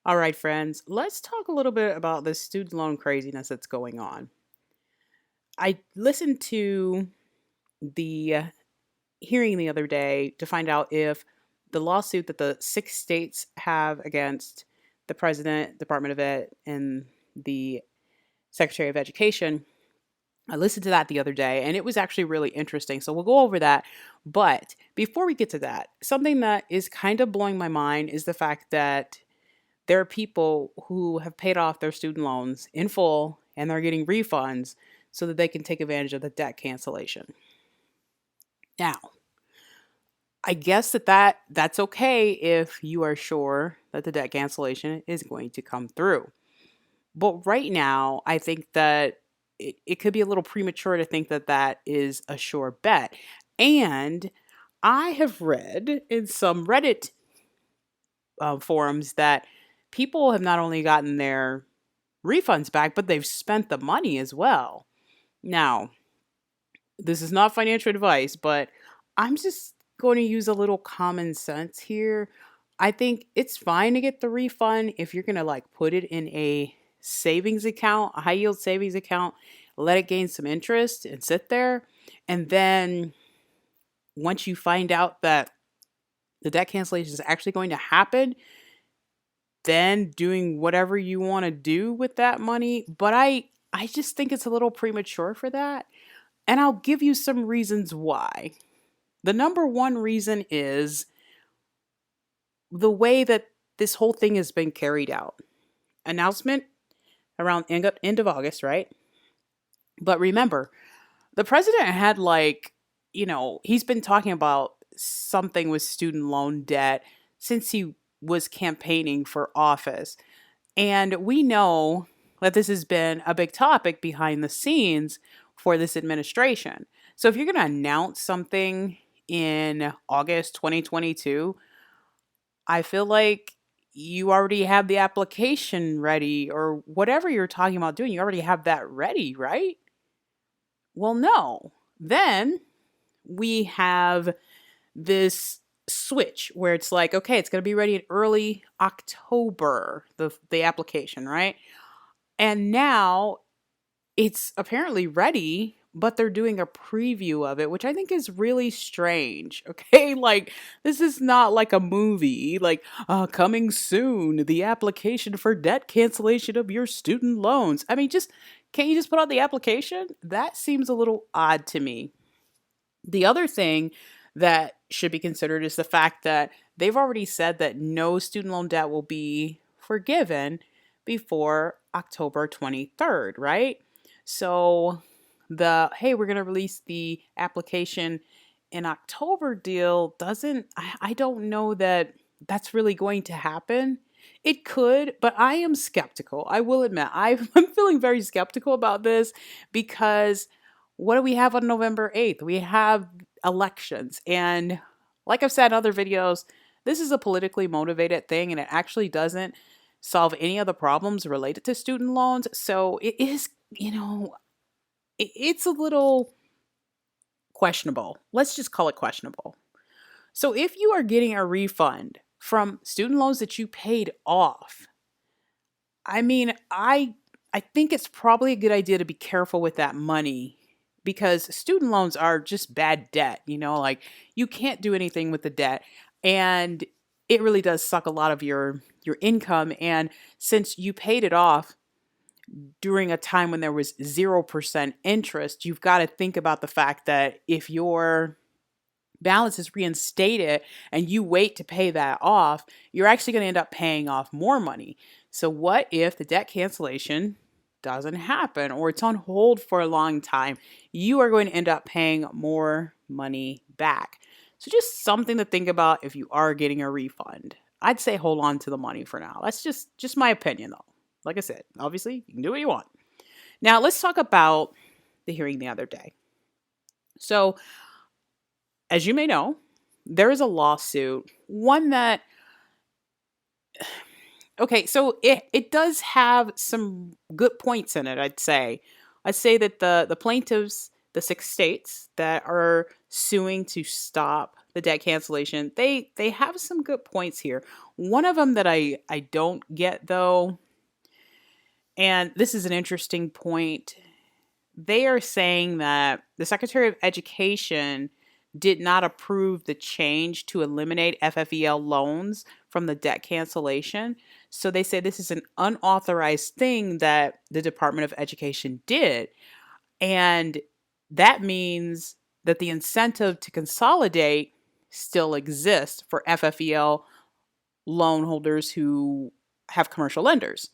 All right, friends, let's talk a little bit about this student loan craziness that's going on. I listened to the hearing the other day to find out if the lawsuit that the 6 states have against the president, Department of Ed, and the Secretary of Education. I listened to that the other day and it was actually really interesting. So we'll go over that. But before we get to that, something that is kind of blowing my mind is the fact that there are people who have paid off their student loans in full and they're getting refunds so that they can take advantage of the debt cancellation. Now, I guess that's okay if you are sure that the debt cancellation is going to come through. But right now, I think that it could be a little premature to think that that is a sure bet. And I have read in some Reddit forums that people have not only gotten their refunds back, but they've spent the money as well. Now, this is not financial advice, but I'm just going to use a little common sense here. I think it's fine to get the refund if you're going to like put it in a savings account, a high yield savings account, let it gain some interest and sit there. And then once you find out that the debt cancellation is actually going to happen, then doing whatever you want to do with that money. But I just think it's a little premature for that. And I'll give you some reasons why. The number one reason is the way that this whole thing has been carried out. Announcement around end of August, right? But remember, the president had he's been talking about something with student loan debt since he was campaigning for office. And we know that this has been a big topic behind the scenes for this administration. So if you're going to announce something in August 2022, I feel like you already have the application ready or whatever you're talking about doing, you already have that ready, right? Well, no. Then we have this switch where it's like, okay, it's going to be ready in early October, the application, right? And now it's apparently ready, but they're doing a preview of it, which I think is really strange. Okay, like this is not like a movie, like coming soon, the application for debt cancellation of your student loans. I mean, just can't you just put out the application? That seems a little odd to me. The other thing that should be considered is the fact that they've already said that no student loan debt will be forgiven before October 23rd, right? So the hey, we're going to release the application in October deal doesn't, I don't know that that's really going to happen. It could, but I am skeptical. I will admit, I'm feeling very skeptical about this because what do we have on November 8th? We have elections. And like I've said in other videos, this is a politically motivated thing and it actually doesn't solve any of the problems related to student loans. So it is, it's a little questionable. Let's just call it questionable. So if you are getting a refund from student loans that you paid off, I mean, I think it's probably a good idea to be careful with that money because student loans are just bad debt, like you can't do anything with the debt and it really does suck a lot of your income, and since you paid it off during a time when there was 0% interest, you've got to think about the fact that if your balance is reinstated and you wait to pay that off, you're actually going to end up paying off more money. So what if the debt cancellation doesn't happen or it's on hold for a long time? You are going to end up paying more money back. So just something to think about if you are getting a refund. I'd say hold on to the money for now. That's just my opinion though. Like I said, obviously you can do what you want. Now let's talk about the hearing the other day. So as you may know, there is a lawsuit, one that, okay, so it does have some good points in it, I'd say. I'd say that the plaintiffs, the 6 states that are suing to stop the debt cancellation, they have some good points here. One of them that I don't get though, and this is an interesting point. They are saying that the Secretary of Education did not approve the change to eliminate FFEL loans from the debt cancellation. So they say this is an unauthorized thing that the Department of Education did. And that means that the incentive to consolidate still exists for FFEL loan holders who have commercial lenders.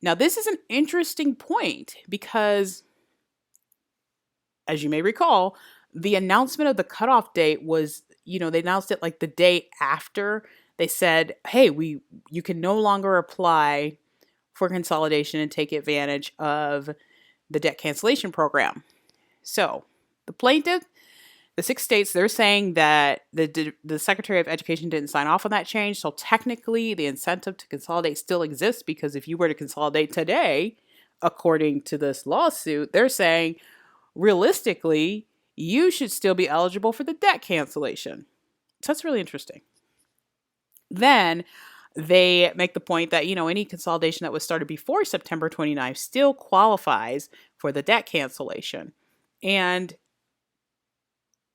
Now, this is an interesting point because, as you may recall, the announcement of the cutoff date was, they announced it like the day after they said, hey, you can no longer apply for consolidation and take advantage of the debt cancellation program. So the plaintiff, the 6 states, they're saying that the Secretary of Education didn't sign off on that change. So technically, the incentive to consolidate still exists, because if you were to consolidate today, according to this lawsuit, they're saying realistically, you should still be eligible for the debt cancellation. So that's really interesting. Then they make the point that, any consolidation that was started before September 29th still qualifies for the debt cancellation. And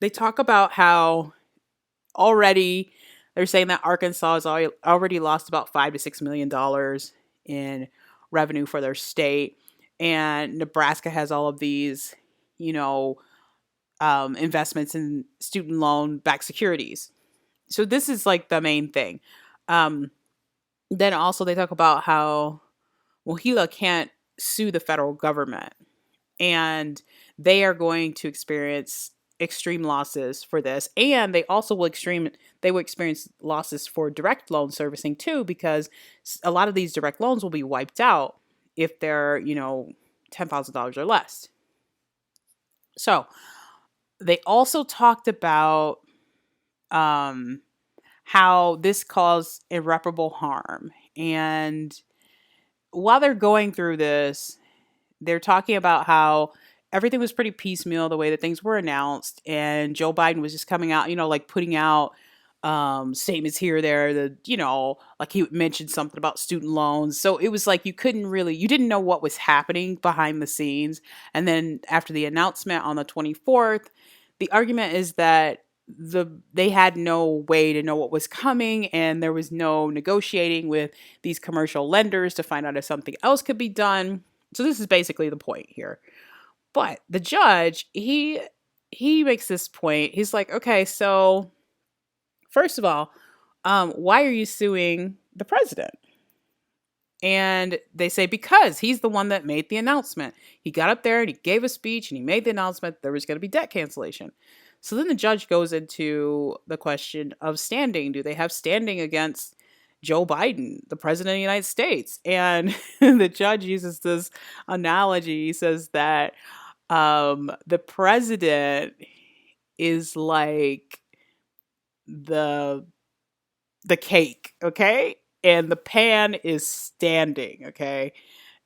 they talk about how already they're saying that Arkansas has already lost about $5 to $6 million in revenue for their state. And Nebraska has all of these, investments in student loan backed securities. So this is like the main thing. Then also they talk about how Gila can't sue the federal government, and they are going to experience extreme losses for this. And they also will experience losses for direct loan servicing too, because a lot of these direct loans will be wiped out if they're, $10,000 or less. So they also talked about how this caused irreparable harm. And while they're going through this, they're talking about how everything was pretty piecemeal, the way that things were announced. And Joe Biden was just coming out, like putting out statements here or there, like he mentioned something about student loans. So it was like you didn't know what was happening behind the scenes. And then after the announcement on the 24th, the argument is that they had no way to know what was coming, and there was no negotiating with these commercial lenders to find out if something else could be done. So this is basically the point here. But the judge, he makes this point. He's like, okay, so first of all, why are you suing the president? And they say, because he's the one that made the announcement. He got up there and he gave a speech and he made the announcement there was going to be debt cancellation. So then the judge goes into the question of standing. Do they have standing against Joe Biden, the president of the United States? And the judge uses this analogy. He says that the president is like the cake, okay? And the pan is standing, okay?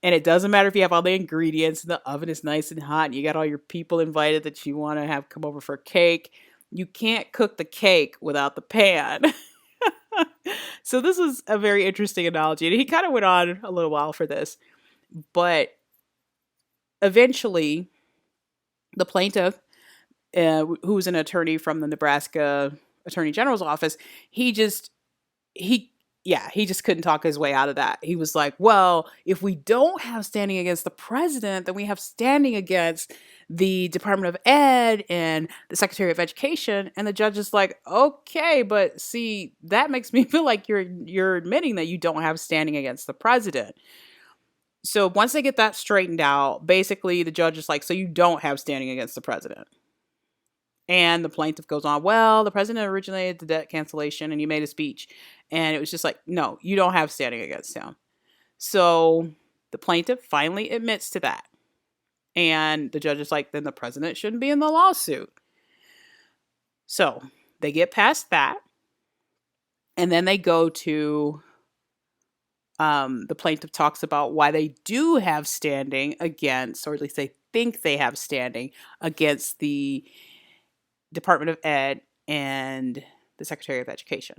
And it doesn't matter if you have all the ingredients and the oven is nice and hot and you got all your people invited that you want to have come over for cake. You can't cook the cake without the pan. So this is a very interesting analogy. And he kind of went on a little while for this. But eventually, the plaintiff, who's an attorney from the Nebraska Attorney General's office, he just couldn't talk his way out of that. He was like, well, if we don't have standing against the president, then we have standing against the Department of Ed and the Secretary of Education. And the judge is like, okay, but see, that makes me feel like you're admitting that you don't have standing against the president. So once they get that straightened out, basically the judge is like, so you don't have standing against the president. And the plaintiff goes on, well, the president originated the debt cancellation and he made a speech. And it was just like, no, you don't have standing against him. So the plaintiff finally admits to that. And the judge is like, then the president shouldn't be in the lawsuit. So they get past that. And then they go to, the plaintiff talks about why they do have standing against, or at least they think they have standing against the Department of Ed and the Secretary of Education.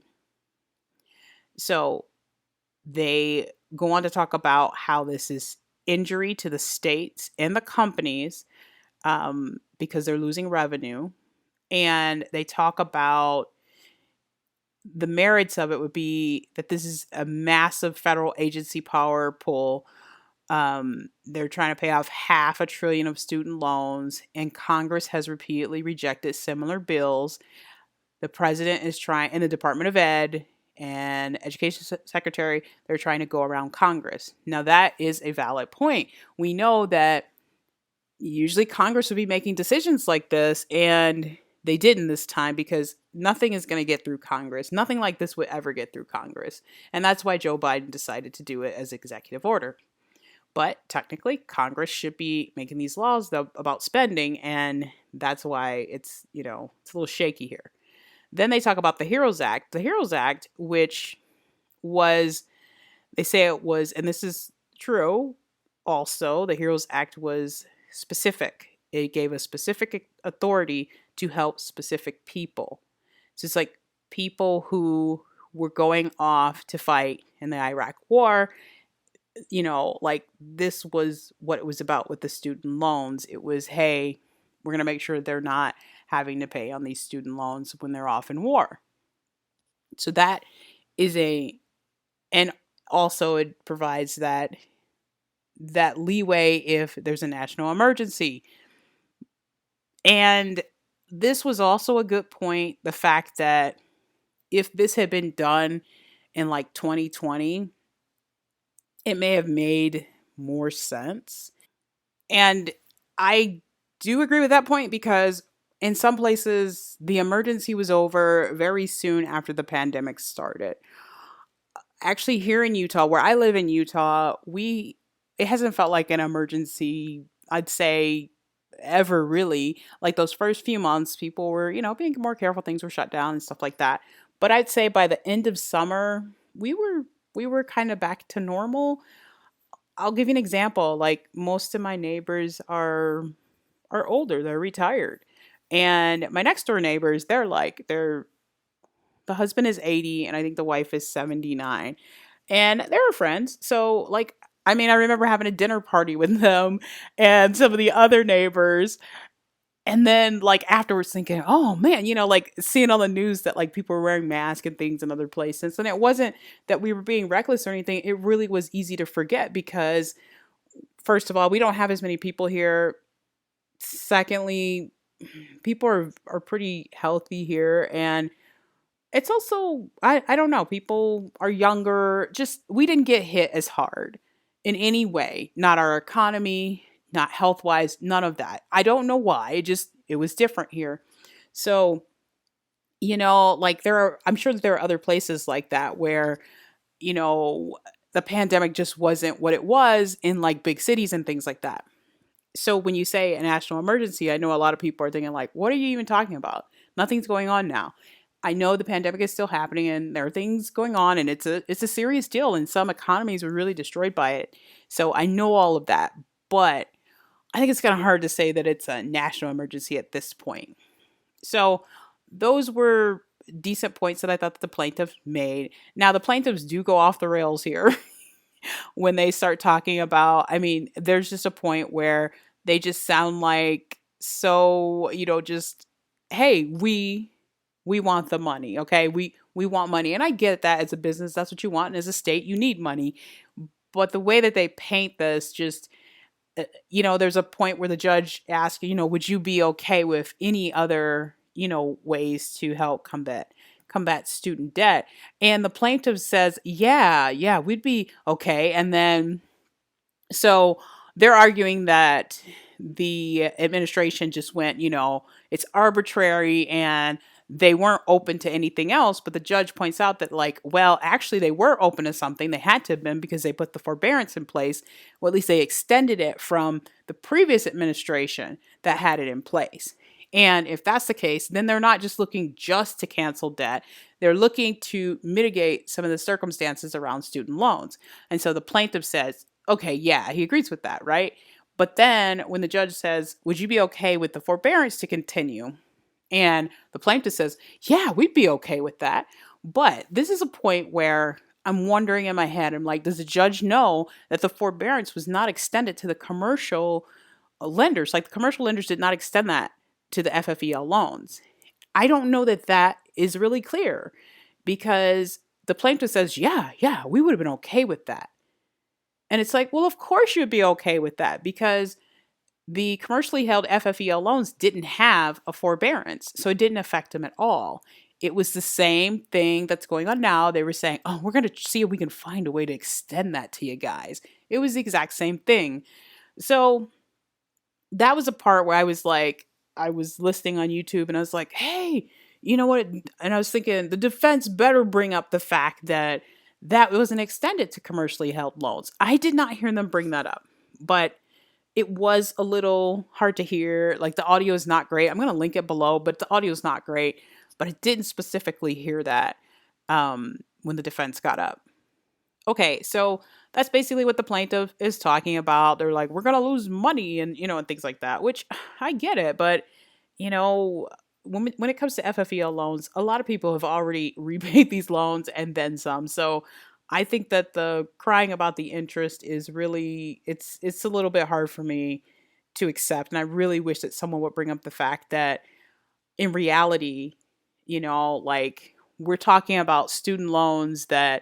So they go on to talk about how this is injury to the states and the companies, because they're losing revenue. And they talk about the merits of it would be that this is a massive federal agency power pull. They're trying to pay off $500 billion of student loans, and Congress has repeatedly rejected similar bills. The president is trying, and the Department of Ed and Education Secretary, they're trying to go around Congress. Now, that is a valid point. We know that usually Congress would be making decisions like this, and they didn't this time because nothing is going to get through Congress. Nothing like this would ever get through Congress. And that's why Joe Biden decided to do it as executive order. But technically, Congress should be making these laws about spending, and that's why it's a little shaky here. Then they talk about the HEROES Act. The HEROES Act, which was, they say it was, and this is true also, the HEROES Act was specific. It gave a specific authority to help specific people. So it's like people who were going off to fight in the Iraq War, like this was what it was about with the student loans. It was, hey, we're going to make sure they're not having to pay on these student loans when they're off in war. So that is and also it provides that leeway if there's a national emergency. And this was also a good point, the fact that if this had been done in like 2020, it may have made more sense. And I do agree with that point because in some places, the emergency was over very soon after the pandemic started. Actually, here in Utah, where I live in Utah, it hasn't felt like an emergency, I'd say, ever really. Like those first few months, people were, being more careful. Things were shut down and stuff like that. But I'd say by the end of summer, we were kind of back to normal. I'll give you an example. Like most of my neighbors are older, they're retired. And my next door neighbors, the husband is 80 and I think the wife is 79. And they were friends. So I remember having a dinner party with them and some of the other neighbors. And then afterwards thinking, oh man, seeing on the news that people were wearing masks and things in other places. And it wasn't that we were being reckless or anything. It really was easy to forget because first of all, we don't have as many people here. Secondly, people are pretty healthy here. And it's also, I don't know, people are younger. Just, we didn't get hit as hard in any way. Not our economy, not health wise, none of that. I don't know why. It was different here. So, I'm sure that there are other places like that where, the pandemic just wasn't what it was in big cities and things like that. So when you say a national emergency, I know a lot of people are thinking what are you even talking about? Nothing's going on now. I know the pandemic is still happening and there are things going on and it's a serious deal and some economies were really destroyed by it. So I know all of that, but I think it's kind of hard to say that it's a national emergency at this point. So those were decent points that I thought that the plaintiffs made. Now the plaintiffs do go off the rails here when they start talking about, there's just a point where they just sound like, so, just, hey, we want the money. Okay. We want money. And I get that as a business, that's what you want. And as a state, you need money. But the way that they paint this, just, there's a point where the judge asks, would you be okay with any other, ways to help combat student debt? And the plaintiff says, yeah, we'd be okay. And then, so they're arguing that the administration just went, it's arbitrary and they weren't open to anything else. But the judge points out that well, actually they were open to something. They had to have been because they put the forbearance in place. Well, at least they extended it from the previous administration that had it in place. And if that's the case, then they're not just looking just to cancel debt. They're looking to mitigate some of the circumstances around student loans. And so the plaintiff says, okay, yeah, he agrees with that, right? But then when the judge says, would you be okay with the forbearance to continue? And the plaintiff says, yeah, we'd be okay with that. But this is a point where I'm wondering in my head, I'm like, does the judge know that the forbearance was not extended to the commercial lenders? Like the commercial lenders did not extend that to the FFEL loans. I don't know that that is really clear because the plaintiff says, yeah, we would have been okay with that. And it's like, well, of course you'd be okay with that because the commercially held FFEL loans didn't have a forbearance, so it didn't affect them at all. It was the same thing that's going on now. They were saying, oh, we're going to see if we can find a way to extend that to you guys. It was the exact same thing. So that was a part where I was like, I was listening on YouTube and I was like, hey, you know what? And I was thinking the defense better bring up the fact that that wasn't extended to commercially held loans. I did not hear them bring that up, but it was a little hard to hear. Like the audio is not great. I'm going to link it below, but the audio is not great. But I didn't specifically hear that when the defense got up. Okay, so that's basically what the plaintiff is talking about. They're like, we're going to lose money and, and things like that, which I get it. But, you know, when it comes to FFEL loans, a lot of people have already repaid these loans and then some. So I think that the crying about the interest is really, it's a little bit hard for me to accept. And I really wish that someone would bring up the fact that in reality, like we're talking about student loans that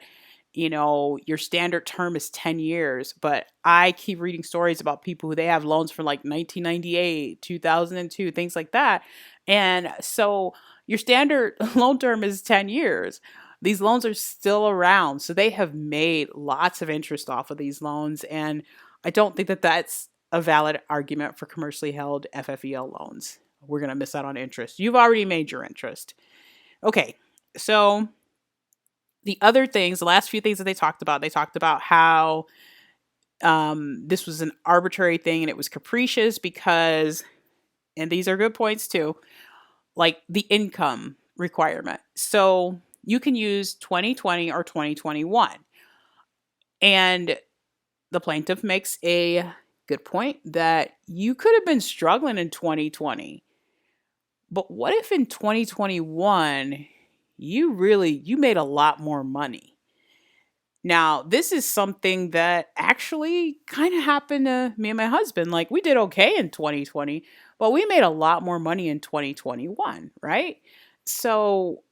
your standard term is 10 years, but I keep reading stories about people who they have loans for like 1998, 2002, things like that. And so your standard loan term is 10 years. These loans are still around. So they have made lots of interest off of these loans. And I don't think that that's a valid argument for commercially held FFEL loans. We're going to miss out on interest. You've already made your interest. Okay, so the other things, the last few things that they talked about how this was an arbitrary thing and it was capricious because, and these are good points too, like the income requirement. So you can use 2020 or 2021. And the plaintiff makes a good point that you could have been struggling in 2020. But what if in 2021 you made a lot more money? Now, this is something that actually kind of happened to me and my husband. Like we did okay in 2020, but we made a lot more money in 2021, right? So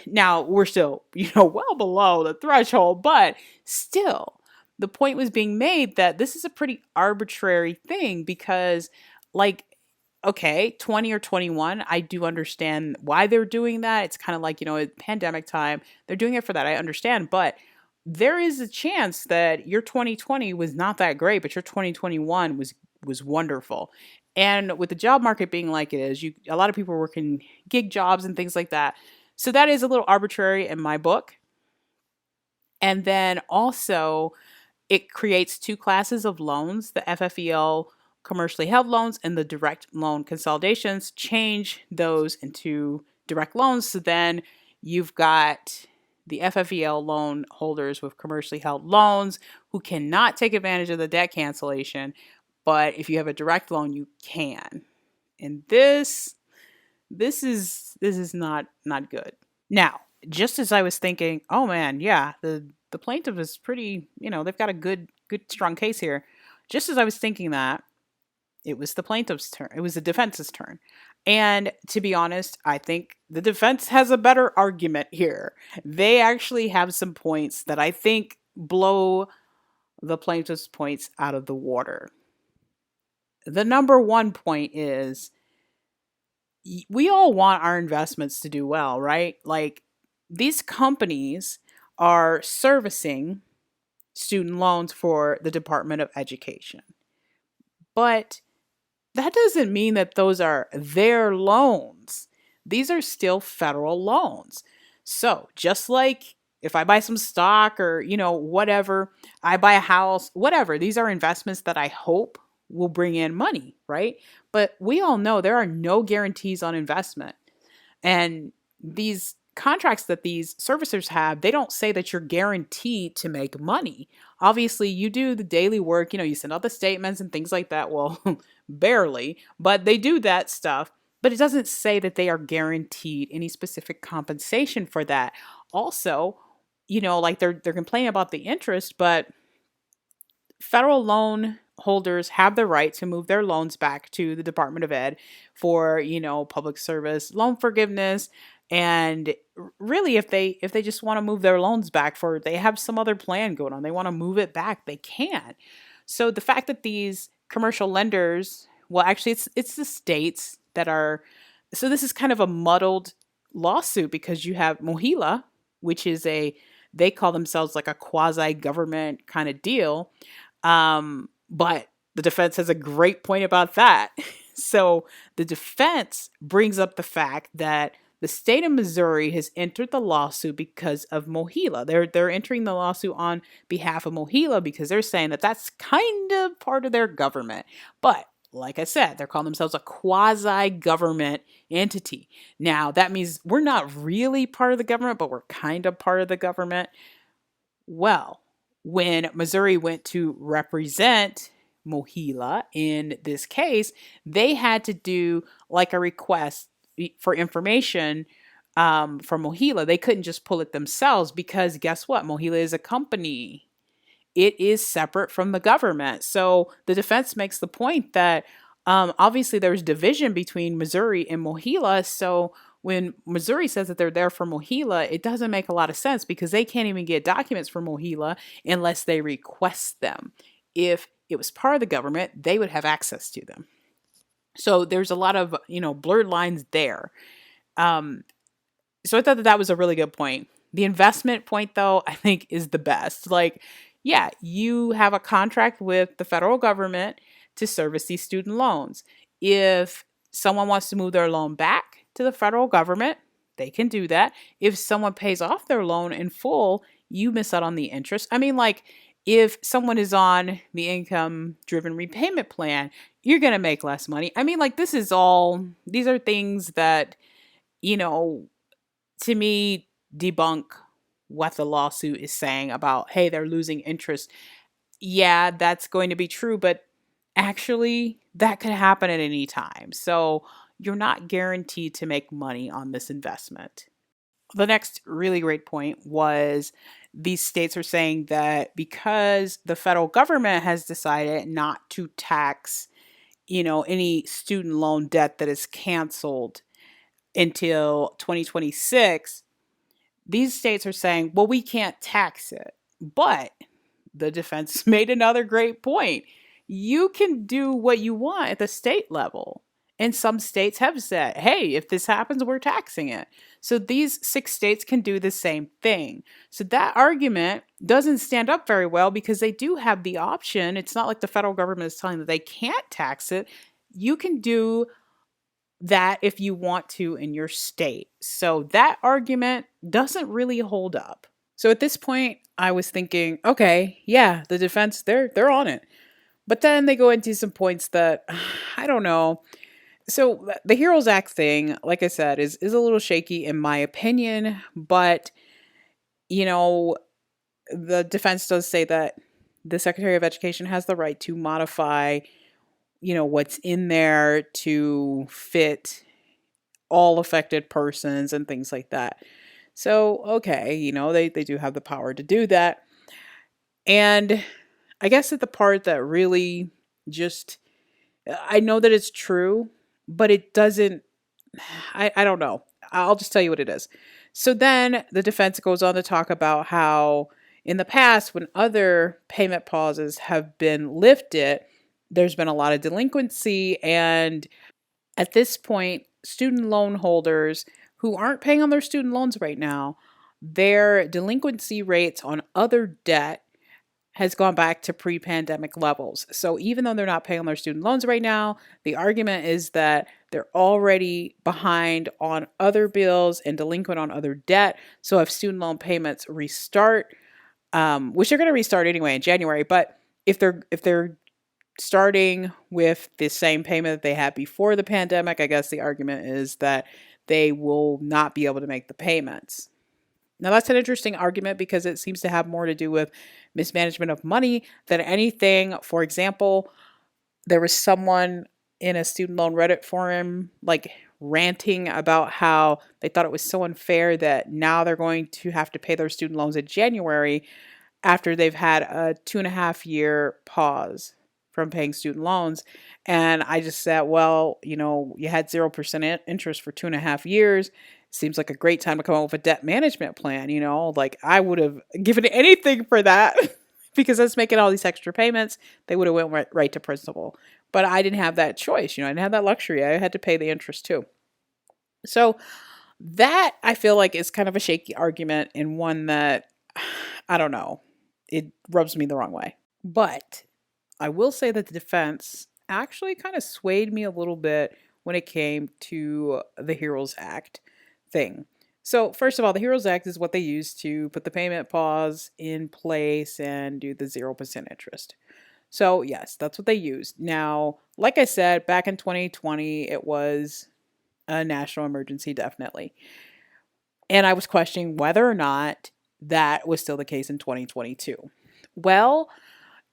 now we're still, well below the threshold, but still the point was being made that this is a pretty arbitrary thing because like, okay, 20 or 21, I do understand why they're doing that. It's kind of like, pandemic time, they're doing it for that. I understand, but there is a chance that your 2020 was not that great, but your 2021 was wonderful. And with the job market being like it is, a lot of people are working gig jobs and things like that. So that is a little arbitrary in my book. And then also it creates two classes of loans, the FFEL commercially held loans and the direct loan consolidations. Change those into direct loans. So then you've got the FFEL loan holders with commercially held loans who cannot take advantage of the debt cancellation. But if you have a direct loan, you can. And this is not good. Now, just as I was thinking, oh man, yeah, the plaintiff is pretty, they've got a good strong case here. Just as I was thinking that, it was the plaintiff's turn. It was the defense's turn. And to be honest, I think the defense has a better argument here. They actually have some points that I think blow the plaintiff's points out of the water. The number one point is we all want our investments to do well, right? Like these companies are servicing student loans for the Department of Education. But that doesn't mean that those are their loans. These are still federal loans. So just like if I buy some stock or, whatever, I buy a house, whatever, these are investments that I hope will bring in money, right? But we all know there are no guarantees on investment. And these contracts that these servicers have, they don't say that you're guaranteed to make money. Obviously, you do the daily work, you send out the statements and things like that. Well, barely, but they do that stuff. but it doesn't say that they are guaranteed any specific compensation for that. Also, like they're complaining about the interest, but federal loan holders have the right to move their loans back to the Department of Ed for, public service loan forgiveness. And really, if they just want to move their loans back, for they have some other plan going on, they want to move it back, they can. So the fact that these commercial lenders, well, actually it's the states that are, so this is kind of a muddled lawsuit because you have Mohila, which is they call themselves like a quasi government kind of deal. But the defense has a great point about that. So the defense brings up the fact that the state of Missouri has entered the lawsuit because of Mohila. They're entering the lawsuit on behalf of Mohila because they're saying that that's kind of part of their government. But like I said, they're calling themselves a quasi government entity. Now, that means we're not really part of the government, but we're kind of part of the government. Well, when Missouri went to represent Mohila in this case, they had to do like a request for information from Mohila. They couldn't just pull it themselves because guess what? Mohila is a company. It is separate from the government. So the defense makes the point that obviously there's division between Missouri and Mohila. So when Missouri says that they're there for Mohila, it doesn't make a lot of sense because they can't even get documents from Mohila unless they request them. If it was part of the government, they would have access to them. So there's a lot of, blurred lines there. So I thought that was a really good point. The investment point, though, I think is the best. Like, yeah, you have a contract with the federal government to service these student loans. If someone wants to move their loan back to the federal government, they can do that. If someone pays off their loan in full, you miss out on the interest. I mean, like, if someone is on the income driven repayment plan, you're going to make less money. I mean, like, these are things that, to me, debunk what the lawsuit is saying about, hey, they're losing interest. Yeah, that's going to be true, but actually, that could happen at any time. So you're not guaranteed to make money on this investment. The next really great point was these states are saying that because the federal government has decided not to tax, any student loan debt that is canceled until 2026, these states are saying, well, we can't tax it. But the defense made another great point. You can do what you want at the state level. And some states have said, hey, if this happens, we're taxing it. So these 6 states can do the same thing. So that argument doesn't stand up very well because they do have the option. It's not like the federal government is telling them that they can't tax it. You can do that if you want to in your state. So that argument doesn't really hold up. So at this point, I was thinking, okay, yeah, the defense, they're on it. But then they go into some points that I don't know. So the Heroes Act thing, like I said, is a little shaky in my opinion, but the defense does say that the Secretary of Education has the right to modify, what's in there to fit all affected persons and things like that. So, okay, they do have the power to do that. And I guess that the part that really just, I know that it's true, but it doesn't, I don't know. I'll just tell you what it is. So then the defense goes on to talk about how in the past, when other payment pauses have been lifted, there's been a lot of delinquency. And at this point, student loan holders who aren't paying on their student loans right now, their delinquency rates on other debt has gone back to pre-pandemic levels. So even though they're not paying on their student loans right now, the argument is that they're already behind on other bills and delinquent on other debt. So if student loan payments restart, which they're going to restart anyway in January, but if they're starting with the same payment that they had before the pandemic, I guess the argument is that they will not be able to make the payments. Now, that's an interesting argument because it seems to have more to do with mismanagement of money than anything. For example, there was someone in a student loan Reddit forum, like ranting about how they thought it was so unfair that now they're going to have to pay their student loans in January after they've had a 2.5 year pause from paying student loans. And I just said, well, you had 0% interest for 2.5 years. Seems like a great time to come up with a debt management plan. Like I would have given anything for that because I was making all these extra payments. They would have went right to principal. But I didn't have that choice. I didn't have that luxury. I had to pay the interest too. So that I feel like is kind of a shaky argument and one that I don't know. It rubs me the wrong way. But I will say that the defense actually kind of swayed me a little bit when it came to the HEROES Act thing. So, first of all, the HEROES Act is what they use to put the payment pause in place and do the 0% interest. So, yes, that's what they used. Now, like I said, back in 2020, it was a national emergency, definitely. And I was questioning whether or not that was still the case in 2022. Well,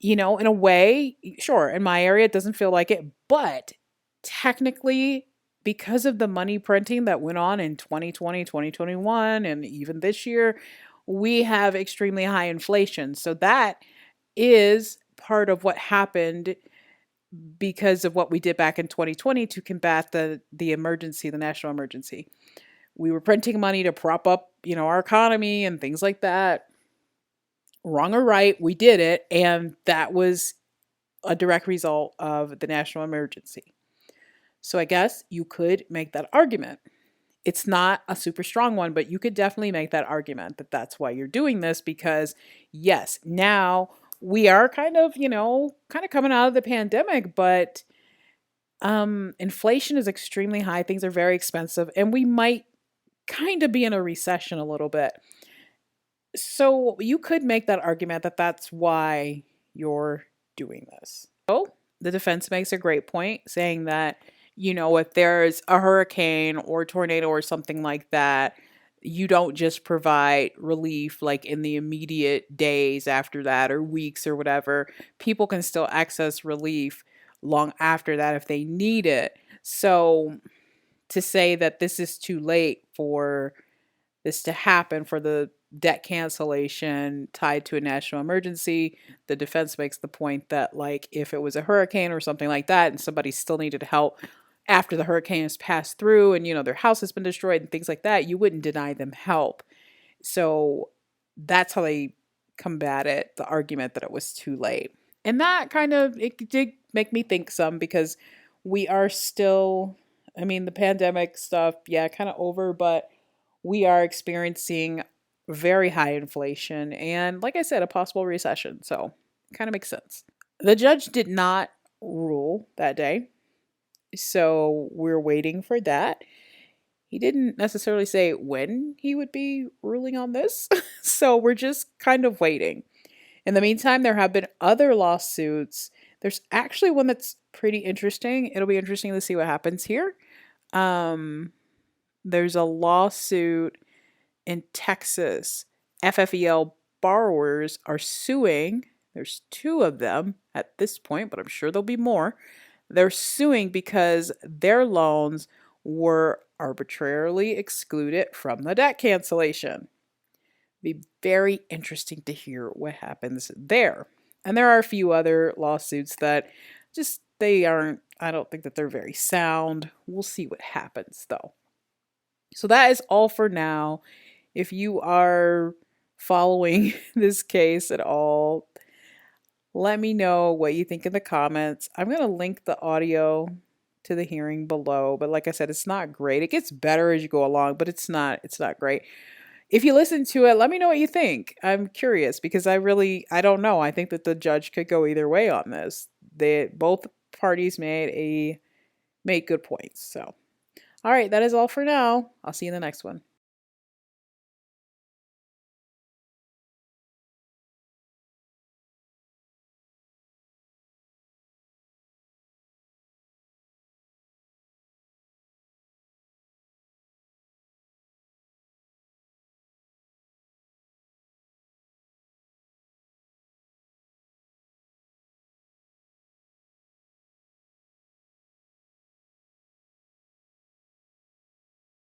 in a way, sure, in my area, it doesn't feel like it, but technically, because of the money printing that went on in 2020, 2021, and even this year, we have extremely high inflation. So that is part of what happened because of what we did back in 2020 to combat the emergency, the national emergency. We were printing money to prop up, our economy and things like that. Wrong or right, we did it, and that was a direct result of the national emergency. So I guess you could make that argument. It's not a super strong one, but you could definitely make that argument that that's why you're doing this because, yes, now we are kind of coming out of the pandemic, but inflation is extremely high. Things are very expensive, and we might kind of be in a recession a little bit. So you could make that argument that that's why you're doing this. So the defense makes a great point saying that, if there's a hurricane or tornado or something like that, you don't just provide relief like in the immediate days after that or weeks or whatever. People can still access relief long after that if they need it. So to say that this is too late for this to happen, for the debt cancellation tied to a national emergency, the defense makes the point that like if it was a hurricane or something like that and somebody still needed help after the hurricane has passed through and their house has been destroyed and things like that, you wouldn't deny them help. So that's how they combat it, the argument that it was too late. And that it did make me think some because we are still, the pandemic stuff, yeah, kind of over, but we are experiencing very high inflation and, like I said, a possible recession. So it kind of makes sense. The judge did not rule that day. So we're waiting for that. He didn't necessarily say when he would be ruling on this. So we're just kind of waiting. In the meantime, there have been other lawsuits. There's actually one that's pretty interesting. It'll be interesting to see what happens here. There's a lawsuit in Texas. FFEL borrowers are suing. There's 2 of them at this point, but I'm sure there'll be more. They're suing because their loans were arbitrarily excluded from the debt cancellation. Be very interesting to hear what happens there. And there are a few other lawsuits that I don't think that they're very sound. We'll see what happens though. So that is all for now. If you are following this case at all, let me know what you think in the comments. I'm going to link the audio to the hearing below, but like I said, it's not great. It gets better as you go along, but it's not great. If you listen to it, let me know what you think. I'm curious because I don't know. I think that the judge could go either way on this. Both parties made good points. So, all right, that is all for now. I'll see you in the next one.